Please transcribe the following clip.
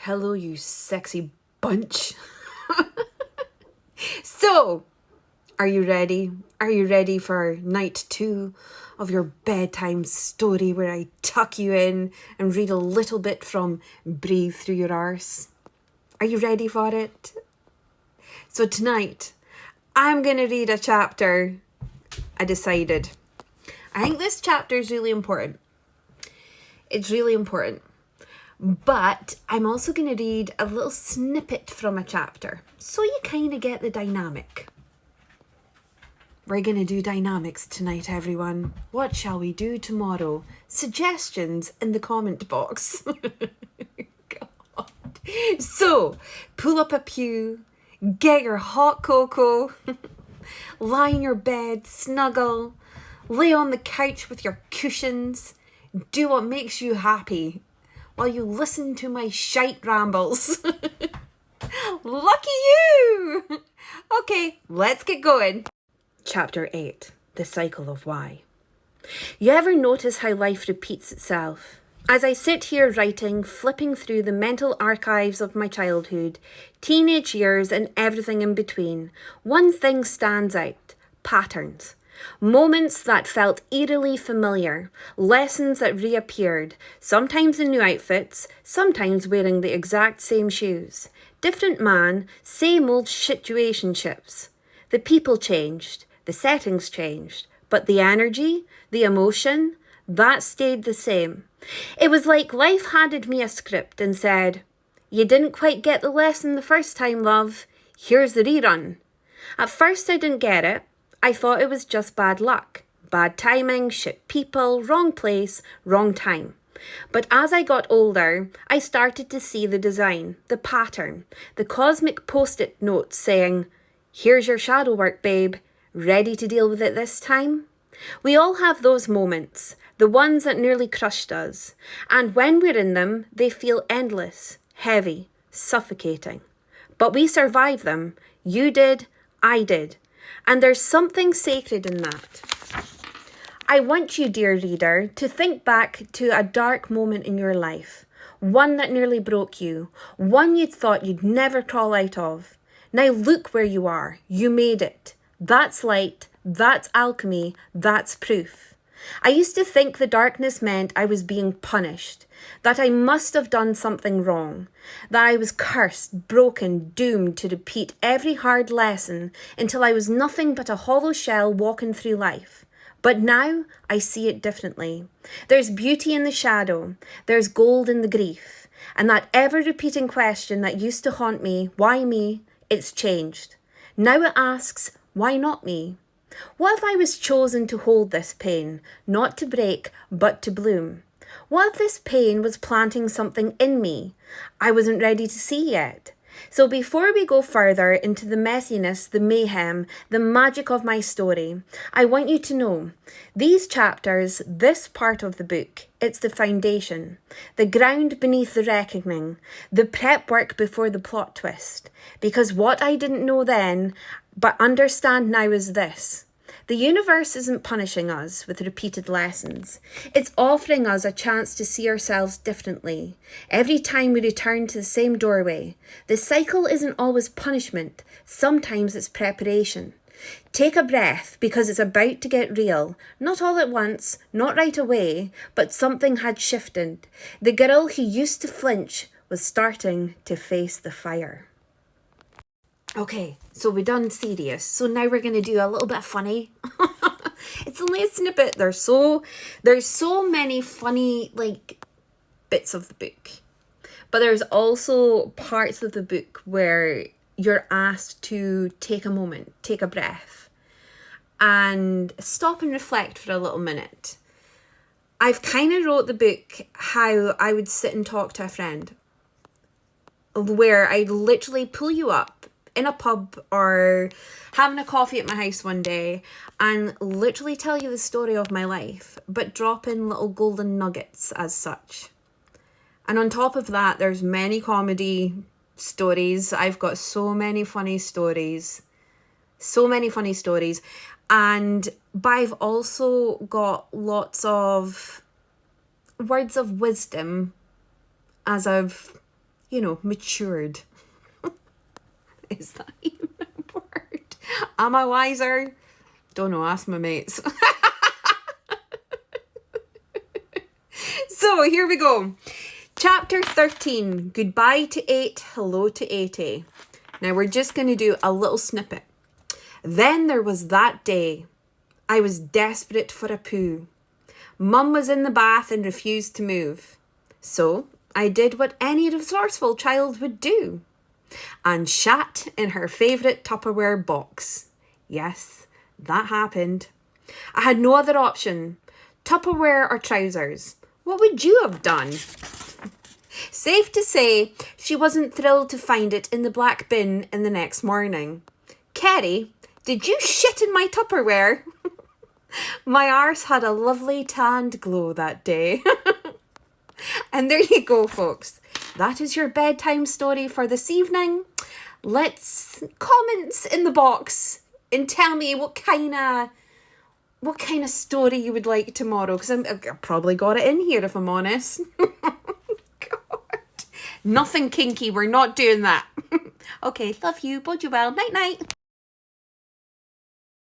Hello, you sexy bunch. So, are you ready? Are you ready for night 2 of your bedtime story where I tuck you in and read a little bit from Breathe Through Your Arse? Are you ready for it? So tonight, I'm going to read a chapter I decided. I think this chapter is really important. It's really important. But I'm also going to read a little snippet from a chapter, so you kind of get the dynamic. We're going to do dynamics tonight, everyone. What shall we do tomorrow? Suggestions in the comment box. God. So, pull up a pew, get your hot cocoa, lie in your bed, snuggle, lay on the couch with your cushions, do what makes you happy while you listen to my shite rambles. Lucky you! Okay, let's get going. Chapter 8, The Cycle of Why. You ever notice how life repeats itself? As I sit here writing, flipping through the mental archives of my childhood, teenage years and everything in between, one thing stands out: patterns. Moments that felt eerily familiar, lessons that reappeared, sometimes in new outfits, sometimes wearing the exact same shoes. Different man, same old situationships. The people changed, the settings changed, but the energy, the emotion, that stayed the same. It was like life handed me a script and said, "You didn't quite get the lesson the first time, love. Here's the rerun." At first I didn't get it. I thought it was just bad luck, bad timing, shit people, wrong place, wrong time. But as I got older, I started to see the design, the pattern, the cosmic post-it notes saying, "Here's your shadow work, babe. Ready to deal with it this time?" We all have those moments, the ones that nearly crushed us. And when we're in them, they feel endless, heavy, suffocating. But we survive them. You did, I did. And there's something sacred in that. I want you, dear reader, to think back to a dark moment in your life, one that nearly broke you, one you thought you'd never crawl out of. Now look where you are. You made it. That's light, that's alchemy, that's proof. I used to think the darkness meant I was being punished, that I must have done something wrong, that I was cursed, broken, doomed to repeat every hard lesson until I was nothing but a hollow shell walking through life. But now I see it differently. There's beauty in the shadow, there's gold in the grief, and that ever-repeating question that used to haunt me, why me, it's changed. Now it asks, why not me? What if I was chosen to hold this pain, not to break, but to bloom? What if this pain was planting something in me I wasn't ready to see yet? So before we go further into the messiness, the mayhem, the magic of my story, I want you to know, these chapters, this part of the book, it's the foundation, the ground beneath the reckoning, the prep work before the plot twist. Because what I didn't know then, but understand now is this: the universe isn't punishing us with repeated lessons. It's offering us a chance to see ourselves differently. Every time we return to the same doorway, the cycle isn't always punishment. Sometimes it's preparation. Take a breath, because it's about to get real. Not all at once, not right away, but something had shifted. The girl who used to flinch was starting to face the fire. Okay, so we're done serious. So now we're going to do a little bit of funny. It's only a snippet. There's so many funny bits of the book. But there's also parts of the book where you're asked to take a moment, take a breath, and stop and reflect for a little minute. I've kind of wrote the book how I would sit and talk to a friend, where I'd literally pull you up in a pub or having a coffee at my house one day and literally tell you the story of my life, but drop in little golden nuggets as such. And on top of that, there's many comedy stories. I've got so many funny stories. But I've also got lots of words of wisdom as I've matured. Is that even a word? Am I wiser? Don't know, ask my mates. So here we go. Chapter 13, Goodbye to 8, Hello to 80. Now we're just going to do a little snippet. Then there was that day. I was desperate for a poo. Mum was in the bath and refused to move. So I did what any resourceful child would do. And shat in her favourite Tupperware box. Yes, that happened. I had no other option. Tupperware or trousers. What would you have done? Safe to say, she wasn't thrilled to find it in the black bin in the next morning. Kerry, did you shit in my Tupperware? My arse had a lovely tanned glow that day. And there you go, folks. That is your bedtime story for this evening. Let's comments in the box and tell me what kind of story you would like tomorrow, because I've probably got it in here if I'm honest. God. Nothing kinky, we're not doing that. Okay, love you, bode you well, night night.